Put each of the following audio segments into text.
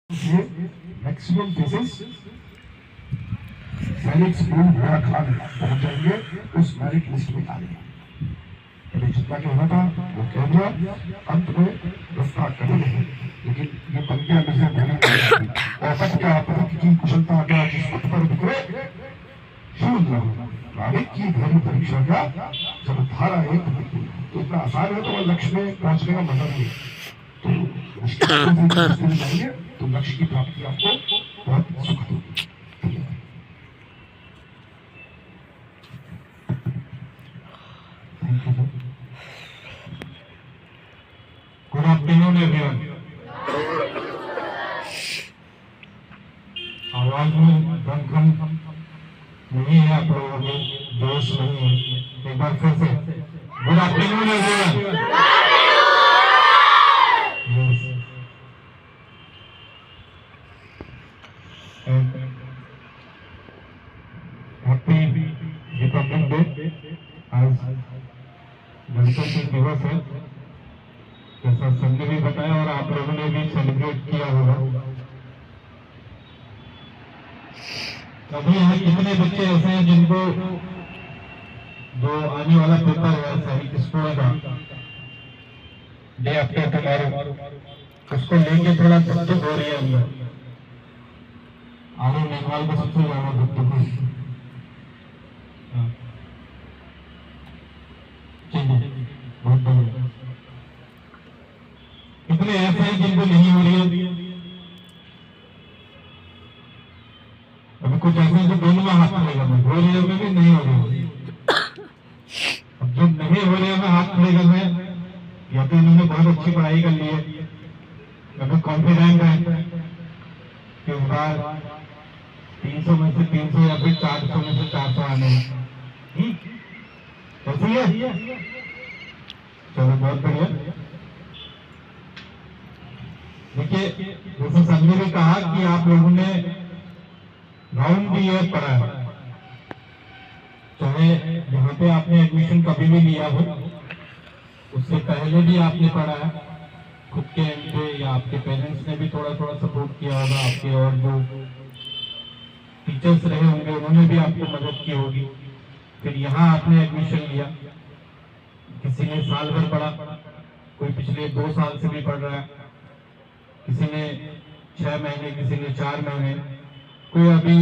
ये maximum cases सैनिक school घोड़ा खान पहुंच जाएंगे, उस मेरिट लिस्ट में आ गया। जितना कहना था वो कह दिया, अंत में रास्ता कभी नहीं, लेकिन ये बन गया मुझे भूलने औसत क्या आपकी की कुशलता क्या जिस पथ पर बिखरे शूल न हो नाविक की धैर्य परीक्षा क्या जब धारा एक तो इतना आसान है, तो वह लक्ष्य में पहुंचने का मजा नहीं तो मुश्किल जाएंगे तो लक्ष्य की प्राप्ति आपको बहुत सुख होगी। Good afternoon everyone. आवाज में दमखम नहीं है, आप लोगों को जोश नहीं है। एक बार फिर से good afternoon everyone. Happy Republic day. आज गणतंत्र दिवस है, जैसा सबने भी बताया और आप लोगों ने भी सेलिब्रेट किया होगा। अभी यहाँ कितने बच्चे ऐसे हैं जिनको जो आने वाला पेपर है सैनिक स्कूल का डे आफ्टर टुमारो, उसको लेके थोड़ा दिक्कत हो रही है अंदर। आगे मेघवाल को सबसे ज्यादा दिक्कत है। बहुत बढ़िया। कितने ऐसे हैं जिनको नहीं हो रही है? अभी कुछ ऐसे हैं जो दोनों में हाथ खड़े करना, हो रही है में भी, नहीं हो रही है। अब जब नहीं हो रही है में हाथ खड़े करना है, या तो इन्होंने बहुत अच्छी पढ़ाई कर ली है, या फिर कॉन्फिडेंट है कि इस बार 300 में से 300 या फिर 400 में से 400 आने हैं। ऐसी है? चलो बहुत बढ़िया। देखिए, जैसे सर ने भी कहा कि आप लोगों ने राउंड भी ये पढ़ा है, चाहे जहाँ पे आपने एडमिशन कभी भी लिया हो, उससे पहले भी आपने पढ़ा है खुद के एंड पे, या आपके पेरेंट्स ने भी थोड़ा थोड़ा सपोर्ट किया होगा, आपके और जो टीचर्स रहे होंगे उन्होंने भी आपको मदद की होगी। फिर यहाँ आपने एडमिशन लिया, किसी ने साल भर पढ़ा, कोई पिछले 2 साल से भी पढ़ रहा है, किसी ने 6 महीने, किसी ने 4 महीने, कोई अभी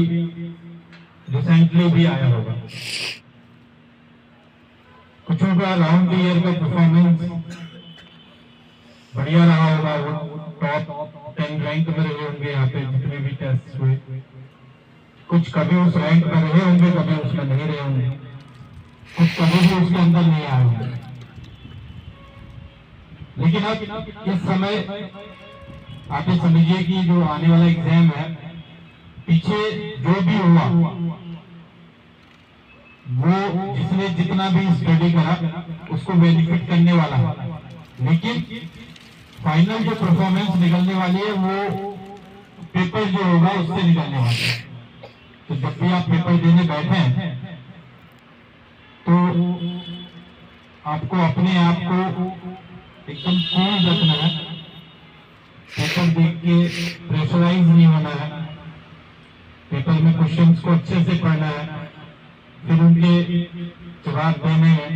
रिसेंटली भी आया होगा। कुछ का राउंड ईयर का परफॉर्मेंस बढ़िया रहा होगा, वो टॉप 10 रैंक में रहे होंगे यहाँ पे जितने भी टेस्ट हुए। कुछ कभी उस रैंक में रहे होंगे, कभी उसमें नहीं रहे होंगे, कुछ कभी भी उसके अंदर नहीं आए होंगे। लेकिन अब इस समय आप ये समझिए कि जो आने वाला एग्जाम है, पीछे जो भी हुआ वो जिसने जितना भी स्टडी करा उसको बेनिफिट करने वाला है, लेकिन फाइनल जो परफॉर्मेंस निकलने वाली है वो पेपर जो होगा उससे निकलने वाला है। तो जब भी आप पेपर देने बैठे हैं तो आपको अपने आप को एकदम कूल रखना है, पेपर देख के प्रेशराइज नहीं होना है, पेपर में क्वेश्चंस को अच्छे से पढ़ना है, फिर उनके जवाब देने हैं।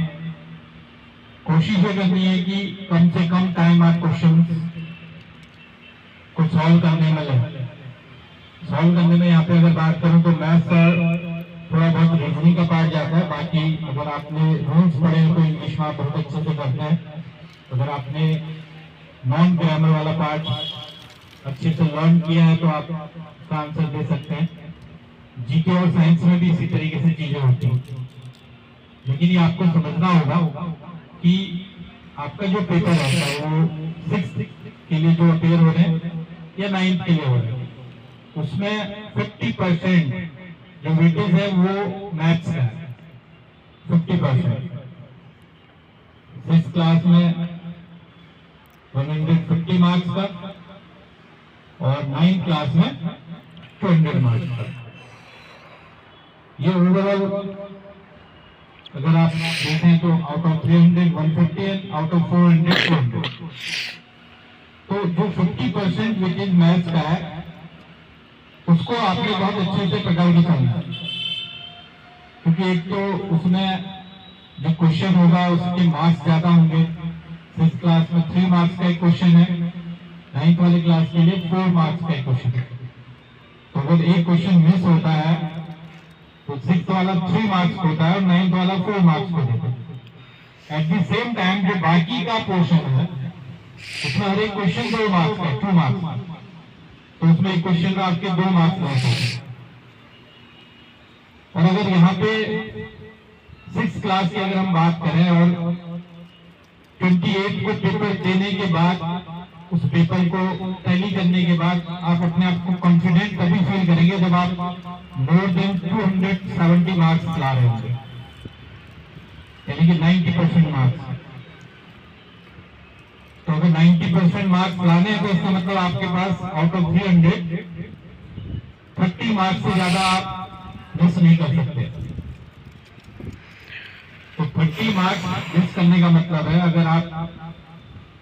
कोशिश ये करनी है कि कम से कम टाइम आप क्वेश्चन को सॉल्व करने में लगे। सॉल्व करने में यहाँ पे अगर बात करूं तो मैथ्स थोड़ा बहुत रीजनिंग का पार्ट जाता है, बाकी अगर आपने रूल्स पढ़े हैं तो इंग्लिश में आप बहुत अच्छे से करते हैं। अगर आपने नॉन ग्रामर वाला पार्ट अच्छे से लर्न किया है तो आप उसका आंसर दे सकते हैं। जीके और साइंस में भी इसी तरीके से चीजें होती हैं, लेकिन ये आपको समझना होगा कि आपका जो पेपर है वो 6th के लिए जो अपेयर हो रहे हैं या 9th के लिए हो रहे हैं, उसमें 50% जो वेटेज है वो मैथ्स का है। 50% 6th क्लास में 150 मार्क्स का और 9th क्लास में 200 मार्क्स का। ये ओवरऑल अगर आप देखें तो out of 300 150 and out of 400 200। तो जो 50% वेटेज मैथ्स का है उसको आपने बहुत अच्छे से पकड़ के चलना है, क्योंकि एक तो उसमें जो क्वेश्चन होगा उसके मार्क्स ज्यादा होंगे। 6th क्लास में 3 मार्क्स का एक क्वेश्चन है, 9th वाली क्लास के लिए 4 मार्क्स का एक क्वेश्चन है। तो अगर एक क्वेश्चन मिस होता है तो 6th वाला 3 मार्क्स होता है और 9th वाला 4 मार्क्स को देता है। एट द सेम टाइम जो बाकी का पोर्शन है उसमें हर एक क्वेश्चन 2 मार्क्स का, 2 मार्क्स, तो उसमें एक क्वेश्चन का आपके 2 मार्क्स लॉस होते हैं। और अगर यहाँ पे 6th क्लास की अगर हम बात करें और 28 को पेपर देने के बाद, उस पेपर को टैली करने के बाद आप अपने आप को कॉन्फिडेंट तभी फील करेंगे जब आप मोर देन 270 मार्क्स ला रहे होंगे, यानी कि 90% मार्क्स। तो अगर 90% मार्क्स लाने हैं तो इसका मतलब आपके पास आउट ऑफ 300 30 मार्क्स से ज्यादा आप मिस नहीं कर सकते। तो 30 मार्क्स मिस करने का मतलब है, अगर आप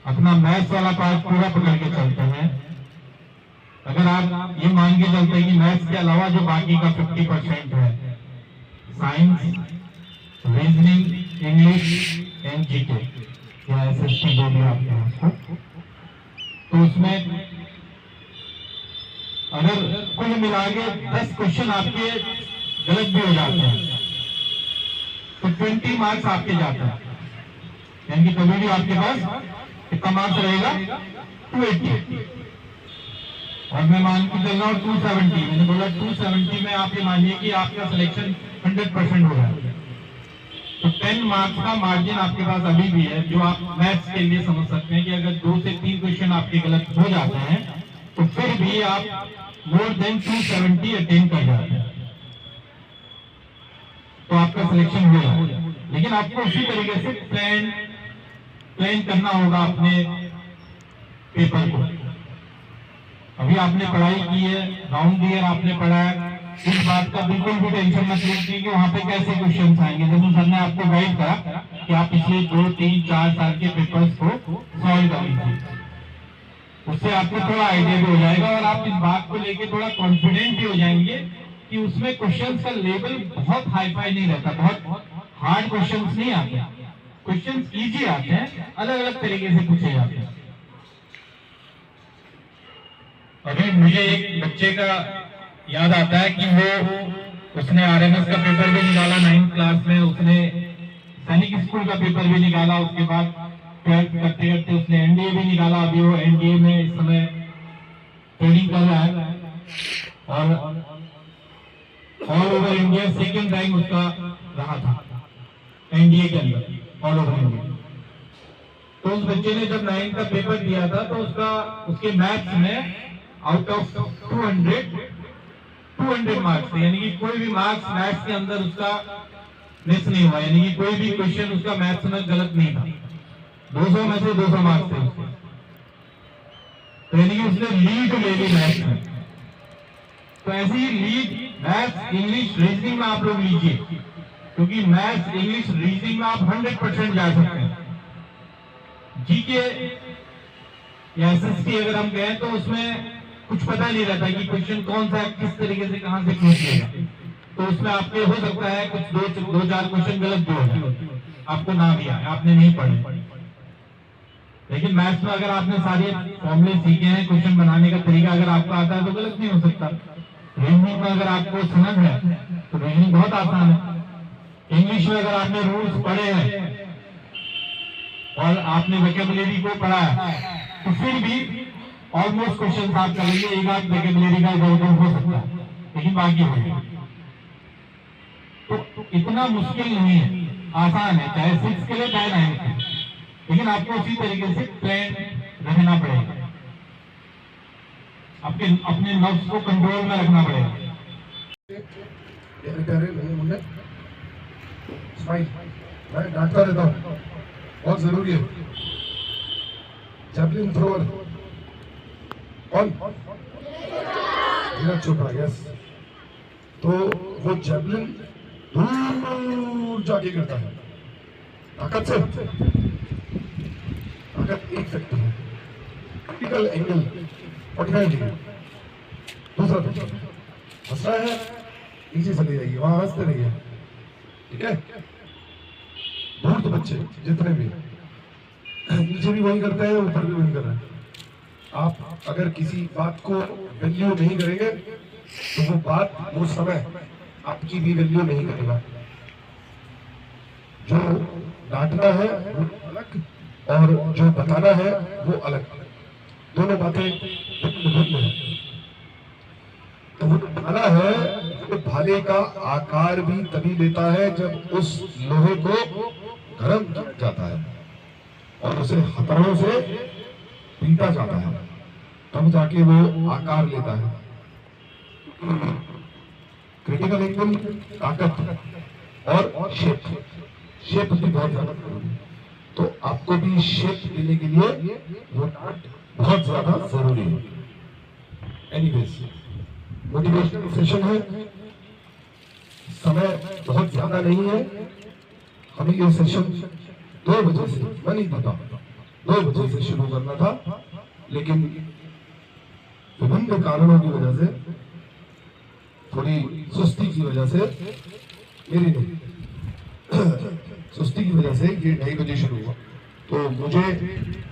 अपना मैथ्स वाला पार्ट पूरा पकड़ के चलते हैं, अगर आप ये मान के चलते हैं कि मैथ्स के अलावा जो बाकी का 50% है, science, reasoning, English and GK या एसएसटी जो भी आप हैं उसको, तो उसमें अगर कुल मिला के 10 क्वेश्चन आपके गलत भी हो जाते हैं तो 20 मार्क्स आपके जाते हैं, यानी कि कभी भी आपके पास कितना मार्क्स रहेगा 280। और मैं मान के चल रहा हूँ 270, मैंने बोला 270 में आप ये मानिए कि आपका सिलेक्शन 100% हो रहा है। तो 10 मार्क्स का मार्जिन आपके पास अभी भी है, जो आप मैथ्स के लिए समझ सकते हैं कि अगर 2 से 3 क्वेश्चन आपके गलत हो जाते हैं तो फिर भी आप मोर देन 270 अटेन कर जाते हैं, तो आपका सिलेक्शन होगा। लेकिन आपको उसी तरीके से प्लान करना होगा अपने पेपर को। अभी आपने पढ़ाई की है, राउंड ईयर आपने पढ़ा है, इस बात का बिल्कुल भी टेंशन मत लीजिए कि वहां पे कैसे क्वेश्चन आएंगे। जैसे सर ने आपको गाइड करा कि आप पिछले 2, 3, 4 साल के पेपर्स को सॉल्व कर लीजिए, उससे आपको थोड़ा आइडिया भी हो जाएगा और आप इस बात को लेके थोड़ा कॉन्फिडेंट भी हो जाएंगे कि उसमें क्वेश्चंस का लेवल बहुत हाई फाई नहीं रहता, बहुत हार्ड क्वेश्चंस नहीं आते, क्वेश्चंस इजी आते हैं, अलग अलग तरीके से पूछे जाते हैं। अभी मुझे एक बच्चे का याद आता है कि उसने आरएमएस का पेपर भी निकाला 9th क्लास में, उसने सैनिक स्कूल का पेपर भी निकाला, उसके बाद 12th करते करते उसने एनडीए भी निकाला। अभी वो एनडीए में इस समय ट्रेनिंग कर रहा है और all over India 2nd rank उसका रहा था एनडीए के अंदर ऑल ओवर इंडिया। तो उस बच्चे ने जब 9th का पेपर दिया था तो उसके मैथ्स में आउट ऑफ 200 मार्क्स थे, यानी कि कोई भी मार्क्स मैथ्स के अंदर उसका मिस नहीं हुआ, यानी कि कोई भी क्वेश्चन उसका मैथ्स में गलत नहीं था। 200 में से 200 मार्क्स थे उसके, तो यानी कि उसने लीड ले ली मैथ्स में। तो ऐसे ही लीड मैथ्स, इंग्लिश, रीजनिंग में आप लोग लीजिए, क्योंकि मैथ्स, इंग्लिश, रीजनिंग में आप 100% जा सकते हैं। जीके या एसएसटी अगर हम गए तो उसमें कुछ पता नहीं रहता कि क्वेश्चन कौन सा है, किस तरीके से कहां से पूछेगा, तो उसमें आपके हो सकता है कुछ 2-4 क्वेश्चन गलत भी हो जाए, आपको ना भी आए, आपने नहीं पढ़े। लेकिन मैथ्स में अगर आपने सारे फॉर्मूले सीखे हैं, क्वेश्चन बनाने का तरीका अगर आपको आता है तो गलत नहीं हो सकता। रीजनिंग में अगर आपको समझ है तो रीजनिंग बहुत आसान है। इंग्लिश में अगर आपने रूल्स पढ़े हैं और आपने वोकैबुलरी को पढ़ा है तो फिर भी ऑलमोस्ट क्वेश्चन आप करेंगे, एक आध वोकैबुलरी का इधर उधर हो सकता है, लेकिन बाकी हो तो इतना मुश्किल नहीं है, आसान है, चाहे 6 के लिए चाहे 9 के लिए। लेकिन आपको उसी तरीके से प्लान रखना पड़ेगा, अपने नफ्स को कंट्रोल में रखना पड़ेगा। मैं डांटता रहता हूँ, बहुत जरूरी है। जैवलिन थ्रोअर कौन? नीरज चोपड़ा, यस। तो वो जैवलिन दूर जाके गिरता है, ताकत से, ताकत 1 फैक्टर है, क्रिटिकल एंगल 45 डिग्री। दूसरा हंसना है नीचे चले जाइए, वहां हंसते रहिए, ठीक है। बहुत बच्चे जितने भी नीचे भी वही करते हैं, ऊपर भी वही कर रहे हैं। आप अगर किसी बात को वैल्यू नहीं करेंगे तो वो बात, वो समय आपकी भी वैल्यू नहीं करेगा। जो डांटना है वो अलग और जो बताना है वो अलग, दोनों बातें भिन्न भिन्न है। तो वो भाला है, वो भाले का आकार भी तभी लेता है जब उस लोहे को गर्म किया जाता है और उसे हथौड़ों से पीटा जाता है, तब जाके वो आकार लेता है। क्रिटिकल एंगल, ताकत और शेप भी बहुत ज्यादा जरूरी है। तो आपको भी शेप देने के लिए वो डांट बहुत ज्यादा जरूरी है। एनीवेज, मोटिवेशनल सेशन है, समय बहुत ज्यादा नहीं है। हमें ये सेशन 2 बजे से, मैं नहीं पता 2 बजे से शुरू करना था, लेकिन विभिन्न कारणों की वजह से, थोड़ी सुस्ती की वजह से, मेरी नहीं सुस्ती की वजह से ये 2:30 बजे शुरू हुआ। तो मुझे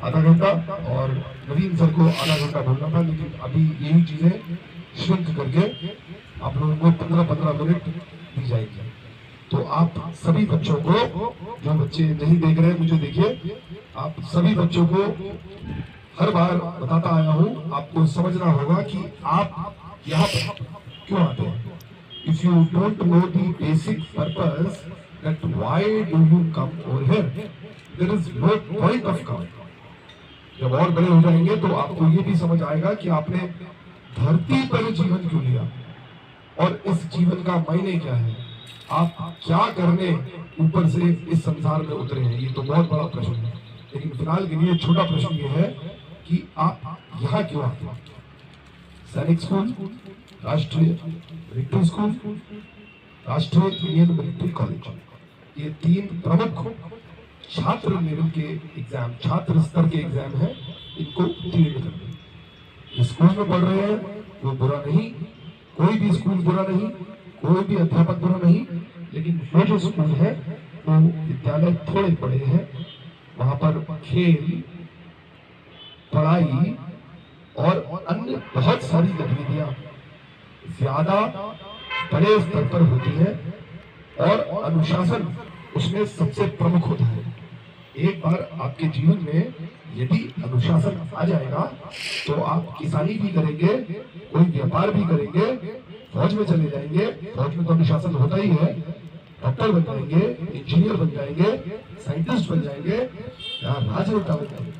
आधा घंटा और नवीन सर को आधा घंटा बोलना था, लेकिन अभी यही चीजें श्रिंक करके आप लोगों को 15-15 मिनट दी जाएगी। तो आप सभी बच्चों को, जो बच्चे नहीं देख रहे हैं मुझे देखिए, आप सभी बच्चों को हर बार बताता आया हूँ, आपको समझना होगा कि आप यहाँ पर क्यों आते हैं। If you don't know the basic purpose that why do you come over here, there is no point of coming. जब और बड़े हो जाएंगे तो आपको ये भी समझ आएगा कि आपने धरती पर जीवन क्यों लिया और इस जीवन का मायने क्या है, आप क्या करने ऊपर से इस संसार में उतरे हैं। ये तो बहुत बड़ा प्रश्न है, लेकिन फिलहाल के लिए छोटा प्रश्न ये है कि आप यहाँ क्यों आते हैं। सैनिक स्कूल, राष्ट्रीय मिलिट्री स्कूल, राष्ट्रीय इंडियन मिलिट्री कॉलेज, ये 3 प्रमुख छात्र लेवल के एग्जाम, छात्र स्तर के एग्जाम है, इनको उत्तीर्ण करते। स्कूल में पढ़ रहे हैं वो बुरा नहीं, कोई भी स्कूल बुरा नहीं, कोई भी अध्यापक बुरा नहीं, लेकिन वो जो स्कूल है वो विद्यालय थोड़े बड़े हैं, वहां पर खेल, पढ़ाई और अन्य बहुत सारी गतिविधियां ज्यादा बड़े स्तर पर होती है और अनुशासन उसमें सबसे प्रमुख होता है। एक बार आपके जीवन में यदि अनुशासन आ जाएगा तो आप किसानी भी करेंगे, कोई व्यापार भी करेंगे, फौज में चले जाएंगे, फौज में तो अनुशासन होता ही है, डॉक्टर बन जाएंगे, इंजीनियर बन जाएंगे, साइंटिस्ट बन जाएंगे या राजनेता बन जाएंगे।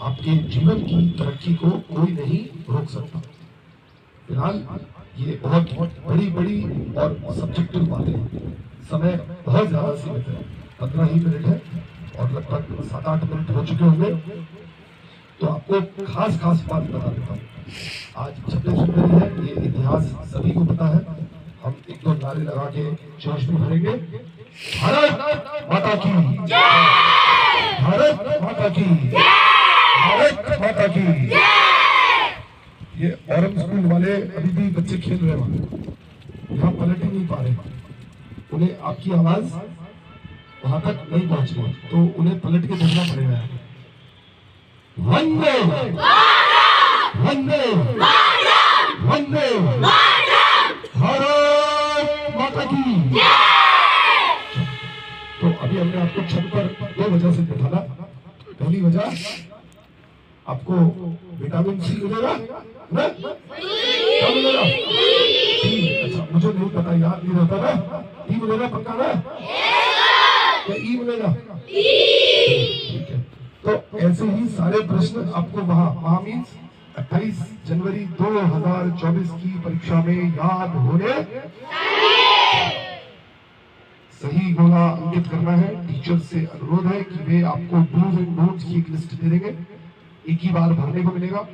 आपके जीवन की तरक्की को कोई नहीं रोक सकता। फिलहाल ये बहुत बड़ी और सब्जेक्टिव बातें हैं, समय बहुत ज्यादा सीमित है, 15 ही मिनट है और लगभग 7-8 मिनट हो चुके होंगे। तो आपको खास बात बता देता हूँ। आज 26 जनवरी है, ये इतिहास सभी को पता है। हम 1-2 नारे लगा के जोश भी भरेंगे। भारत माता की जय, भारत माता की जय, भारत माता की जय। ये औरंग स्कूल वाले अभी भी बच्चे खेल रहे हैं, यहाँ पलट ही नहीं पा रहे, उन्हें आपकी आवाज वहां तक नहीं पहुंच रही, तो उन्हें पलट के देखना पड़ेगा। वंदे वंदे वंदे भारत माता की। तो अभी हमने आपको छत पर 2 वजह से बिठाना। पहली वजह, आपको विटामिन सी मिलेगा ना? क्या मिलेगा? अच्छा, मुझे नहीं पता, याद नहीं रहता ना। डी मिलेगा पक्का ना? या ई मिलेगा? ठीक है। तो ऐसे ही सारे प्रश्न आपको वहां मीन्स 28 जनवरी 2024 की परीक्षा में याद होने सही गोला अंकित करना है। टीचर से अनुरोध है कि वे आपको डूज एंड डोंट्स की एक लिस्ट दे देंगे, एक ही बार भरने को मिलेगा।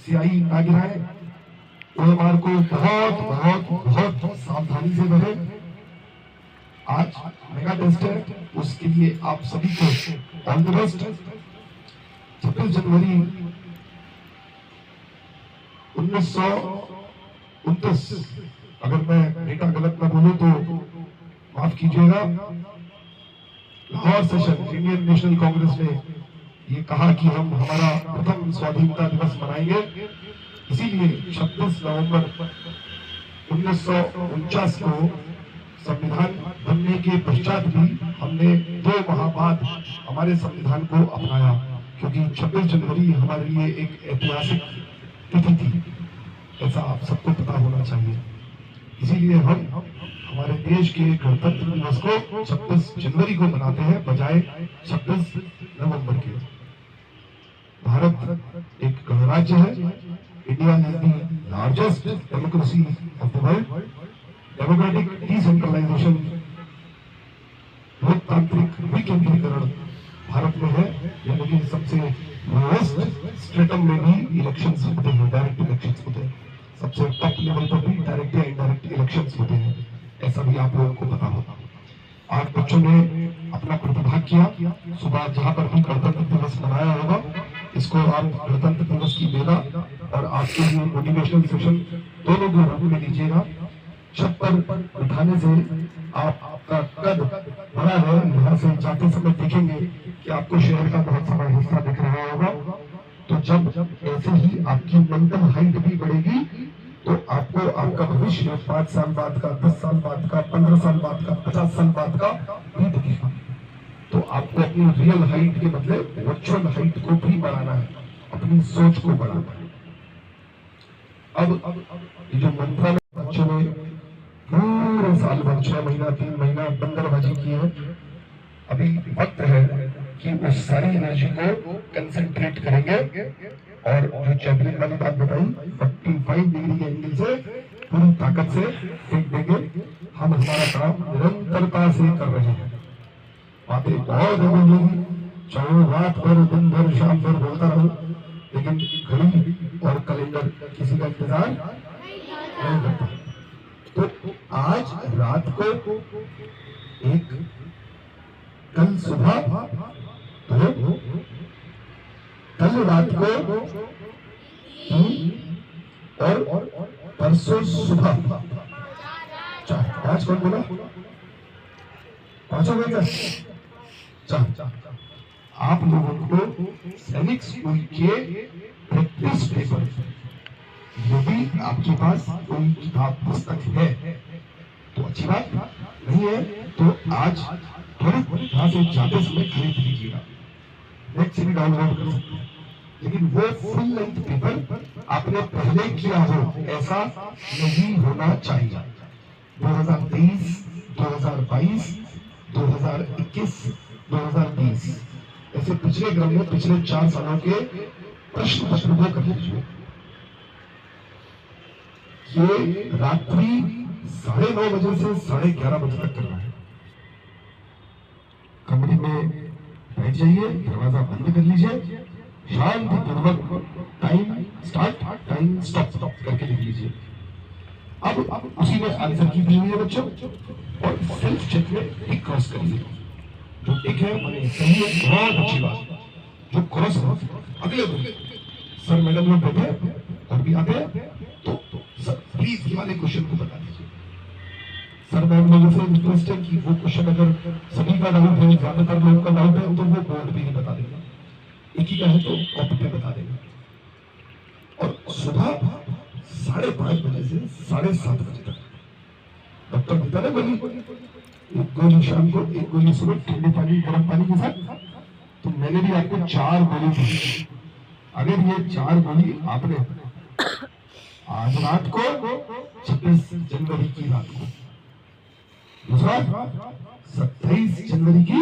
स्याही ना गिराएं, ओएमआर को बहुत सावधानी से भरें। आज मेगा टेस्ट है, उसके लिए आप सभी को ऑल द बेस्ट। 26 जनवरी 29, अगर मैं डेटा गलत ना बोलूं तो माफ कीजिएगा, Lahore session Indian national Congress ने ये कहा कि हम हमारा प्रथम स्वाधीनता दिवस मनाएंगे। इसीलिए 26 नवंबर 1949 को संविधान बनने के पश्चात भी हमने 2 माह बाद हमारे संविधान को अपनाया, क्योंकि 26 जनवरी हमारे लिए एक ऐतिहासिक तिथि थी, ऐसा आप सबको पता होना चाहिए। इसीलिए हम हमारे देश के गणतंत्र दिवस को 26 जनवरी को मनाते हैं, बजाय 26 नवंबर के। भारत एक गणराज्य है। India is the largest democracy of the world. Democratic decentralization, लोकतांत्रिक विकेंद्रीकरण भारत में है, यानी कि सबसे लोएस्ट स्ट्रेटम में भी इलेक्शंस होते हैं, डायरेक्ट इलेक्शंस होते हैं। सबसे टॉप लेवल पर भी डायरेक्ट या इनडायरेक्ट इलेक्शंस होते हैं, ऐसा भी आप लोगों को पता होगा। आज बच्चों ने अपना प्रतिभाग किया। सुबह जहां पर भी गणतंत्र दिवस मनाया होगा, इसको आप गणतंत्र दिवस की मेला और आपके लिए मोटिवेशनल सेशन दोनों के रूप में लीजिएगा। छत पर बिठाने से आपका कद बड़ा है, यहाँ से जाते समय देखेंगे कि आपको शहर का बहुत सारा हिस्सा दिख रहा होगा। तो जब ऐसे ही आपकी मेंटल हाइट भी बढ़ेगी, तो आपको आपका भविष्य 5 साल बाद का, 10 साल बाद का, 15 साल बाद का, 50 साल बाद का भी दिखेगा। तो आपको अपनी रियल हाइट के बदले वर्चुअल हाइट को भी बढ़ाना है, अपनी सोच को बढ़ाना है। अब ये जो मंत्रा में बच्चों ने पूरे साल भर 6 महीना 3 महीना बंदरबाजी की है, अभी वक्त है कि उस सारी एनर्जी को कंसंट्रेट करेंगे और जो चैंपियन वाली बात बताई 45 डिग्री के एंगल से पूरी ताकत से फेंक देंगे। हम हमारा काम निरंतरता से कर रहे हैं। बातें बहुत है बोलेगी, चाहे रात भर दिन भर शाम भर बोलता रहूं, लेकिन घड़ी और कैलेंडर किसी का इंतजार नहीं करता। तो आज रात को एक, कल सुबह दो, कल रात को 3 और परसों सुबह 4। 5 कौन बोला? 5 हो गए क्या? 4। आप लोगों को सैनिक स्कूल के प्रैक्टिस पेपर, यदि आपके पास कोई किताब पुस्तक है तो अच्छी बात, नहीं है तो आज तुरंत यहाँ से जाते समय खरीद लीजिएगा। नेट से भी डाउनलोड कर सकते हैं, लेकिन वो फुल लेंथ पेपर आपने पहले किया हो ऐसा नहीं होना चाहिए। 2023, 2022, 2021, 2020 ऐसे पिछले क्रम में पिछले 4 सालों के प्रश्न पत्र को कर लीजिए। ये रात्रि 9:30 बजे से 11:30 बजे तक करना है। कमरे में बैठ जाइए, दरवाजा बंद कर लीजिए, शांतिपूर्वक टाइम स्टार्ट टाइम स्टॉप करके लिख लीजिए। अब उसी में आंसर की दी हुई है बच्चों, और सेल्फ चेक में टिक क्रॉस करिए। जो टिक है मैंने सही है, बहुत अच्छी बात। जो क्रॉस है अगले दिन सर मैडम लोग बैठे और भी आते हैं तो सर प्लीज ये वाले क्वेश्चन को बता दीजिए। सर मैम लोगों से रिक्वेस्ट है कि वो क्वेश्चन अगर सभी का डाउट है, ज्यादातर लोगों का डाउट है, तो वो बोर्ड पे ही बता देगा, एक ही का है तो कॉपी पे बता देगा। और सुबह 5:30 बजे से 7:30 बजे तक डॉक्टर बता रहे गोली, एक गोली शाम को, एक गोली सुबह ठंडे पानी गर्म पानी के साथ। तो मैंने भी आपको 4 गोली दी। अगर ये 4 गोली आपने आज रात को 26 जनवरी की रात को, दूसरा 27 जनवरी की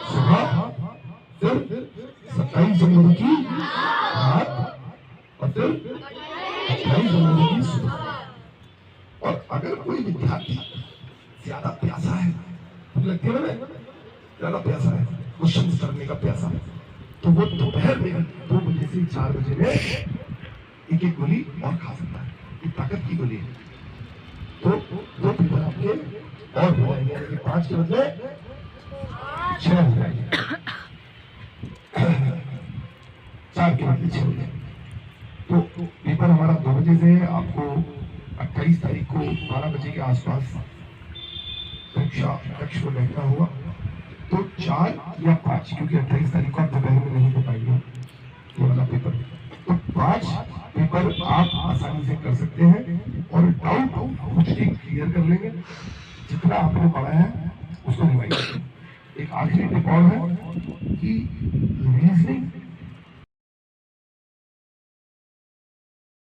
सुबह, फिर 27 जनवरी की रात, और फिर 28 जनवरी की सुबह। और अगर कोई विद्यार्थी ज्यादा प्यासा है, लगती है ना ज्यादा प्यासा है, क्वेश्चन करने का प्यासा है, तो वो दोपहर में 2 बजे से 4 बजे में एक गोली और खा सकता है। ये ताकत की गोली है। तो 2 पेपर आपके और हो जाएंगे, यानी कि 5 के बदले 6 हो जाएंगे, 4 के बदले 6 हो जाएंगे। तो पेपर हमारा 2 बजे से आपको 28 28 तारीख को 12 बजे के आसपास परीक्षा कक्ष में बैठना हुआ, तो 4 या 5, क्योंकि 28 तारीख को आप दोपहर में नहीं दे पाएंगे ये वाला पेपर, तो 5 पेपर आप आसानी से कर सकते हैं और डाउट कुछ एक क्लियर कर लेंगे। जितना आपने पढ़ा है उसको रिवाइज करें। एक आखिरी रिकॉर्ड है कि रीजनिंग